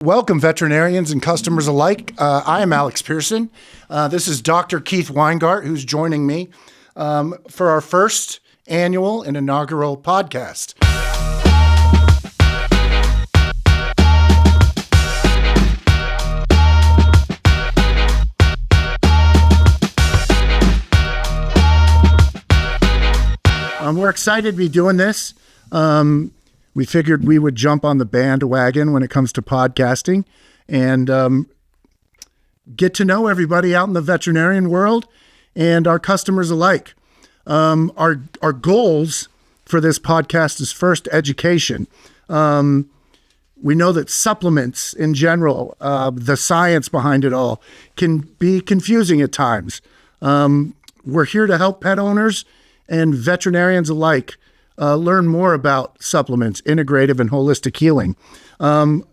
Welcome, veterinarians and customers alike. I am Alex Pearson. This is Dr. Keith WEINGARDT, who's joining me for our first annual and inaugural podcast. We're excited to be doing this. We figured we would jump on the bandwagon when it comes to podcasting and get to know everybody out in the veterinarian world and our customers alike. Our goals for this podcast is first, education. We know that supplements in general, the science behind it all, can be confusing at times. We're here to help pet owners and veterinarians alike learn more about supplements, integrative and holistic healing. In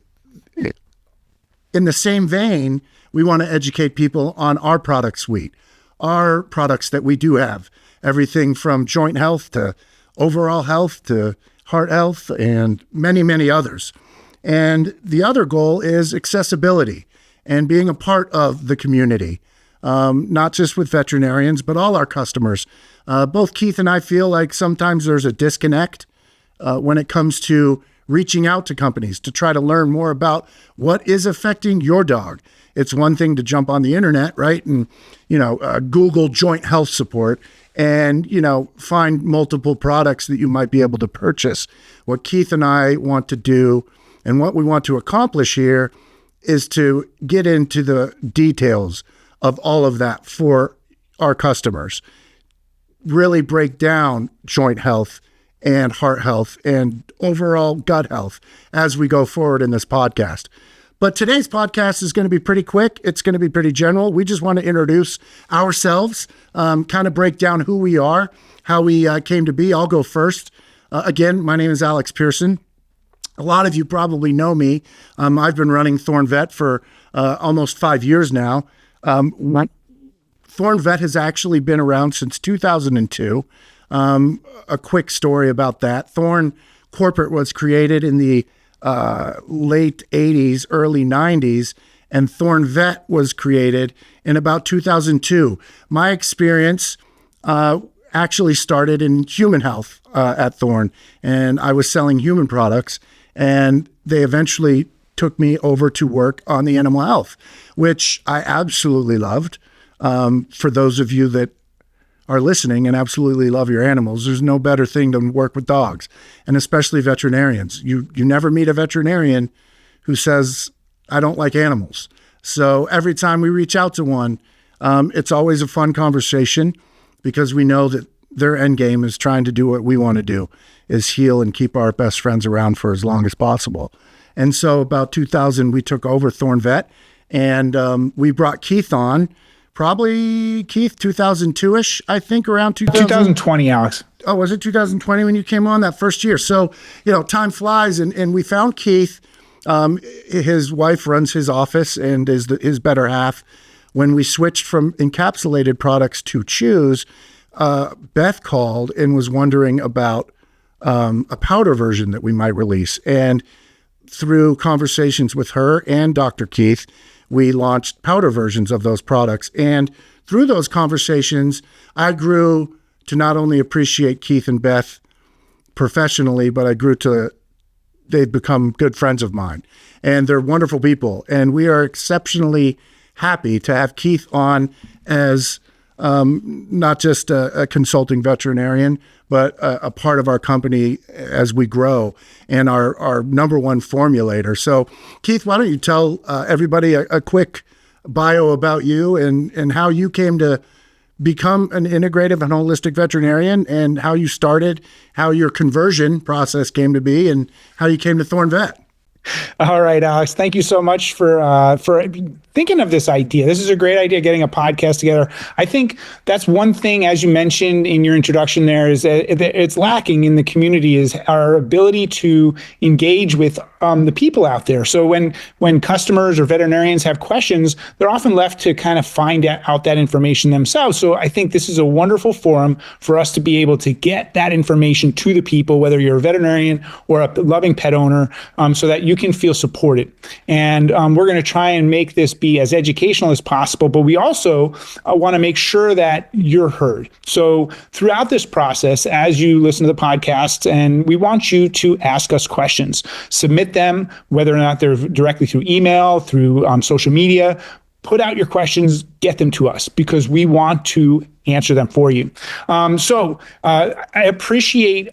the same vein, we want to educate people on our product suite, our products that we do have, everything from joint health to overall health to heart health and many, many others. And the other goal is accessibility and being a part of the community, not just with veterinarians, but all our customers. Both Keith and I feel like sometimes there's a disconnect when it comes to reaching out to companies to try to learn more about what is affecting your dog. It's one thing to jump on the internet, right? And, Google joint health support and, find multiple products that you might be able to purchase. What Keith and I want to do and what we want to accomplish here is to get into the details of all of that for our customers. Really break down joint health and heart health and overall gut health as we go forward in this podcast. But today's podcast is going to be pretty quick. It's going to be pretty general. We just want to introduce ourselves, kind of break down who we are, how we came to be. I'll go first. Again, my name is Alex Pearson. A lot of you probably know me. I've been running THORNEVET for almost 5 years now. THORNEVET has actually been around since 2002. A quick story about that. Thorn Corporate was created in the late 80s, early 90s, and THORNEVET was created in about 2002. My experience actually started in human health at Thorn, and I was selling human products, and they eventually took me over to work on the animal health, which I absolutely loved. For those of you that are listening and absolutely love your animals, there's no better thing than work with dogs, and especially veterinarians. You never meet a veterinarian who says, I don't like animals. So every time we reach out to one, it's always a fun conversation because we know that their end game is trying to do what we want to do, is heal and keep our best friends around for as long as possible. And so about 2000, we took over THORNEVET, and we brought Keith on. Probably, Keith, 2002-ish, I think, around 2020, Alex. Oh, was it 2020 when you came on that first year? So, time flies, and we found Keith. His wife runs his office and is his better half. When we switched from encapsulated products to chews, Beth called and was wondering about a powder version that we might release. And through conversations with her and Dr. Keith, we launched powder versions of those products. And through those conversations, I grew to not only appreciate Keith and Beth professionally, but I grew to, they've become good friends of mine. And they're wonderful people. And we are exceptionally happy to have Keith on as not just a consulting veterinarian, but a part of our company as we grow and our number one formulator. So, Keith, why don't you tell everybody a quick bio about you and how you came to become an integrative and holistic veterinarian and how you started, how your conversion process came to be, and how you came to THORNEVET. All right, Alex. Thank you so much for thinking of this idea. This is a great idea, getting a podcast together. I think that's one thing, as you mentioned in your introduction there, is that it's lacking in the community is our ability to engage with the people out there. So when customers or veterinarians have questions, they're often left to kind of find out that information themselves. So I think this is a wonderful forum for us to be able to get that information to the people, whether you're a veterinarian or a loving pet owner, so that you can feel supported. And we're going to try and make this be as educational as possible, but we also want to make sure that you're heard. So throughout this process, as you listen to the podcast, and we want you to ask us questions, submit them, whether or not they're directly through email, through social media. Put out your questions, get them to us, because we want to answer them for you. So I appreciate,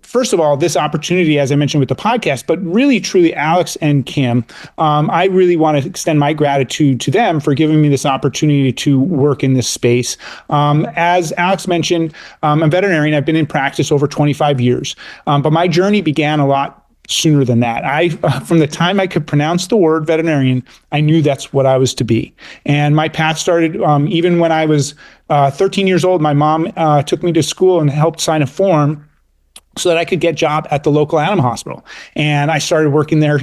first of all, this opportunity, as I mentioned with the podcast, but really, truly, Alex and Kim, I really want to extend my gratitude to them for giving me this opportunity to work in this space. As Alex mentioned, I'm a veterinarian. I've been in practice over 25 years, but my journey began a lot sooner than that. From the time I could pronounce the word veterinarian, I knew that's what I was to be. And my path started even when I was 13 years old. My mom took me to school and helped sign a form so that I could get a job at the local animal hospital. And I started working there,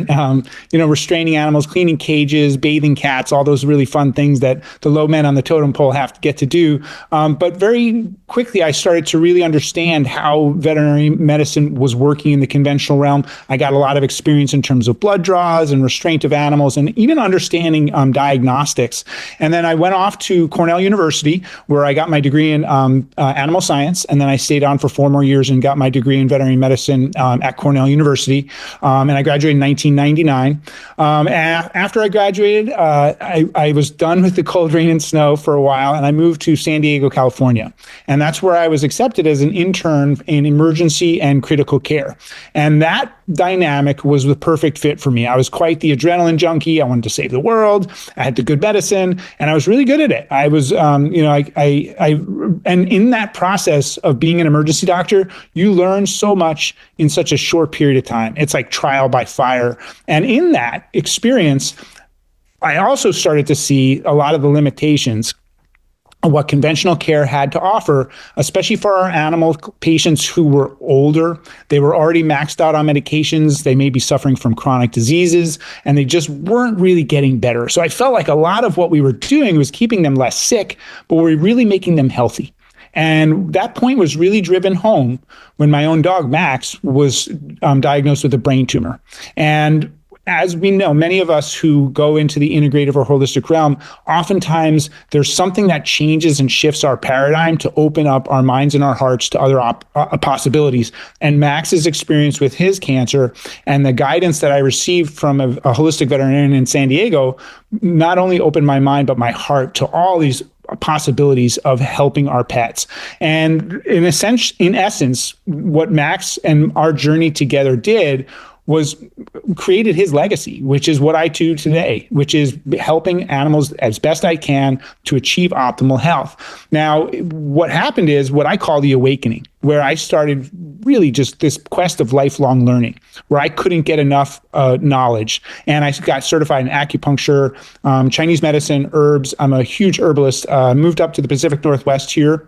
restraining animals, cleaning cages, bathing cats, all those really fun things that the low men on the totem pole have to get to do. But very quickly, I started to really understand how veterinary medicine was working in the conventional realm. I got a lot of experience in terms of blood draws and restraint of animals, and even understanding diagnostics. And then I went off to Cornell University, where I got my degree in animal science. And then I stayed on for 4 more years and got my degree in veterinary medicine at Cornell University, and I graduated in 1999. After I graduated, I was done with the cold, rain, and snow for a while, and I moved to San Diego, California. And that's where I was accepted as an intern in emergency and critical care. And that dynamic was the perfect fit for me. I was quite the adrenaline junkie. I wanted to save the world. I had the good medicine, and I was really good at it. I was, and in that process of being an emergency doctor, you learn so much in such a short period of time. It's like trial by fire. And in that experience, I also started to see a lot of the limitations of what conventional care had to offer, especially for our animal patients who were older. They were already maxed out on medications. They may be suffering from chronic diseases, and they just weren't really getting better. So I felt like a lot of what we were doing was keeping them less sick, but we were really making them healthy. And that point was really driven home when my own dog, Max, was diagnosed with a brain tumor. And as we know, many of us who go into the integrative or holistic realm, oftentimes there's something that changes and shifts our paradigm to open up our minds and our hearts to other possibilities. And Max's experience with his cancer and the guidance that I received from a holistic veterinarian in San Diego not only opened my mind, but my heart to all these possibilities of helping our pets. And in essence, what Max and our journey together did was created his legacy, which is what I do today, which is helping animals as best I can to achieve optimal health. Now, what happened is what I call the awakening, where I started really just this quest of lifelong learning, where I couldn't get enough knowledge. And I got certified in acupuncture, Chinese medicine, herbs. I'm a huge herbalist, moved up to the Pacific Northwest here.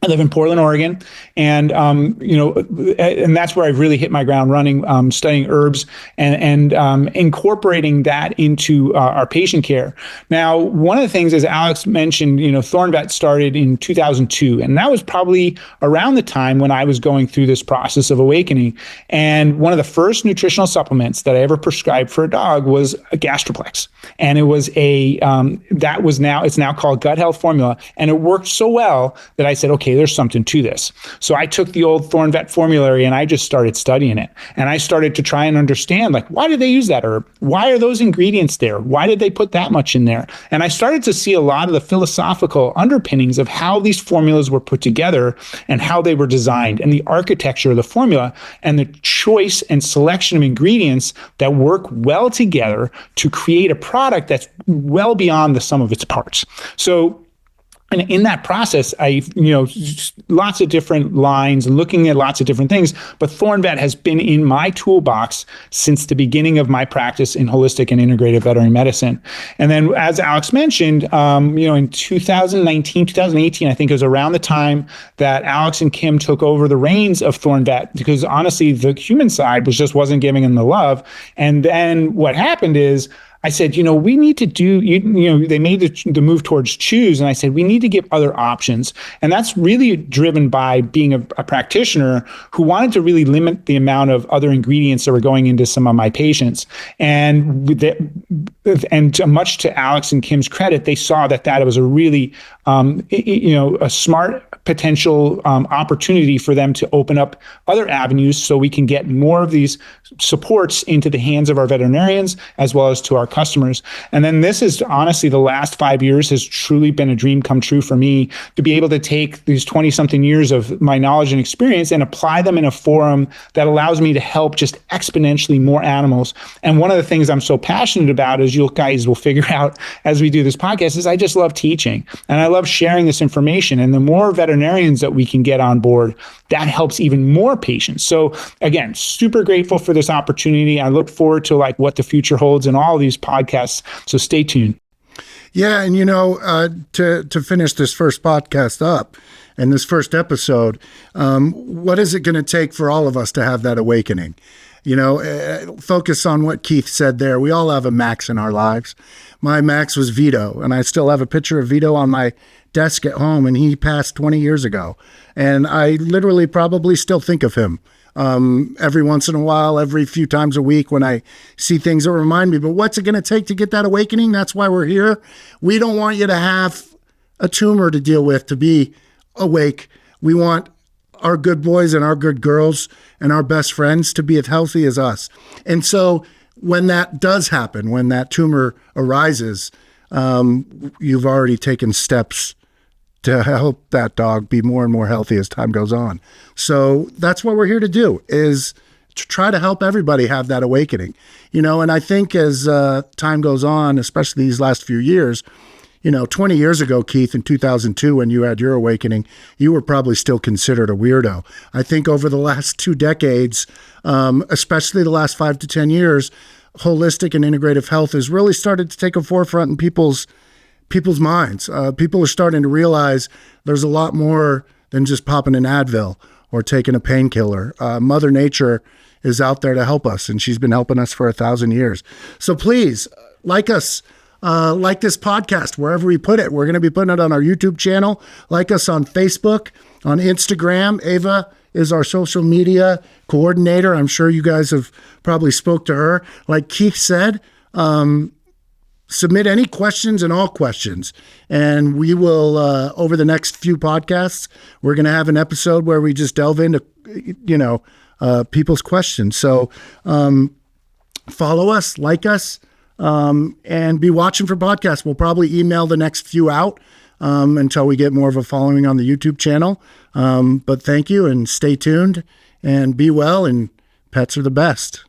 I live in Portland, Oregon, and and that's where I've really hit my ground running, studying herbs and incorporating that into our patient care. Now, one of the things, as Alex mentioned, THORNEVET started in 2002, and that was probably around the time when I was going through this process of awakening. And one of the first nutritional supplements that I ever prescribed for a dog was a Gastroplex, and it was it's now called Gut Health Formula, and it worked so well that I said, okay, there's something to this. So I took the old THORNEVET formulary and I just started studying it. And I started to try and understand, why did they use that herb? Why are those ingredients there? Why did they put that much in there? And I started to see a lot of the philosophical underpinnings of how these formulas were put together and how they were designed, and the architecture of the formula and the choice and selection of ingredients that work well together to create a product that's well beyond the sum of its parts. So And in that process, lots of different lines, looking at lots of different things. But THORNEVET has been in my toolbox since the beginning of my practice in holistic and integrative veterinary medicine. And then, as Alex mentioned, in 2019, 2018, I think it was around the time that Alex and Kim took over the reins of THORNEVET, because honestly, the human side wasn't giving them the love. And then what happened is, I said, we need to do, they made the move towards choose. And I said, we need to give other options. And that's really driven by being a practitioner who wanted to really limit the amount of other ingredients that were going into some of my patients. And much to Alex and Kim's credit, they saw that it was a really, a smart potential opportunity for them to open up other avenues so we can get more of these supports into the hands of our veterinarians as well as to our customers. And then this is honestly, the last 5 years has truly been a dream come true for me, to be able to take these 20 something years of my knowledge and experience and apply them in a forum that allows me to help just exponentially more animals. And one of the things I'm so passionate about, as you guys will figure out as we do this podcast, is I just love teaching and I love sharing this information. And the more veterinarians that we can get on board, that helps even more patients. So again, super grateful for this opportunity. I look forward to what the future holds in all of these podcasts. So stay tuned. Yeah. And, to finish this first podcast up and this first episode, what is it going to take for all of us to have that awakening? Focus on what Keith said there. We all have a Max in our lives. My Max was Vito, and I still have a picture of Vito on my desk at home, and he passed 20 years ago. And I literally probably still think of him every once in a while, every few times a week when I see things that remind me. But what's it going to take to get that awakening? That's why we're here. We don't want you to have a tumor to deal with to be awake. We want our good boys and our good girls and our best friends to be as healthy as us. And so when that does happen, when that tumor arises, you've already taken steps to help that dog be more and more healthy as time goes on. So that's what we're here to do, is to try to help everybody have that awakening. And I think as time goes on, especially these last few years, 20 years ago, Keith, in 2002, when you had your awakening, you were probably still considered a weirdo. I think over the last 2 decades, especially the last 5 to 10 years, holistic and integrative health has really started to take a forefront in people's minds. People are starting to realize there's a lot more than just popping an Advil or taking a painkiller. Mother Nature is out there to help us, and she's been helping us for 1,000 years. So please, like us. Like this podcast, wherever we put it. We're going to be putting it on our YouTube channel. Like us on Facebook, on Instagram. Ava is our social media coordinator. I'm sure you guys have probably spoke to her. Like Keith said, submit any questions and all questions. And we will, over the next few podcasts, we're going to have an episode where we just delve into, people's questions. So follow us, like us, and be watching for podcasts. We'll probably email the next few out until we get more of a following on the YouTube channel. But thank you, and stay tuned, and be well, and pets are the best.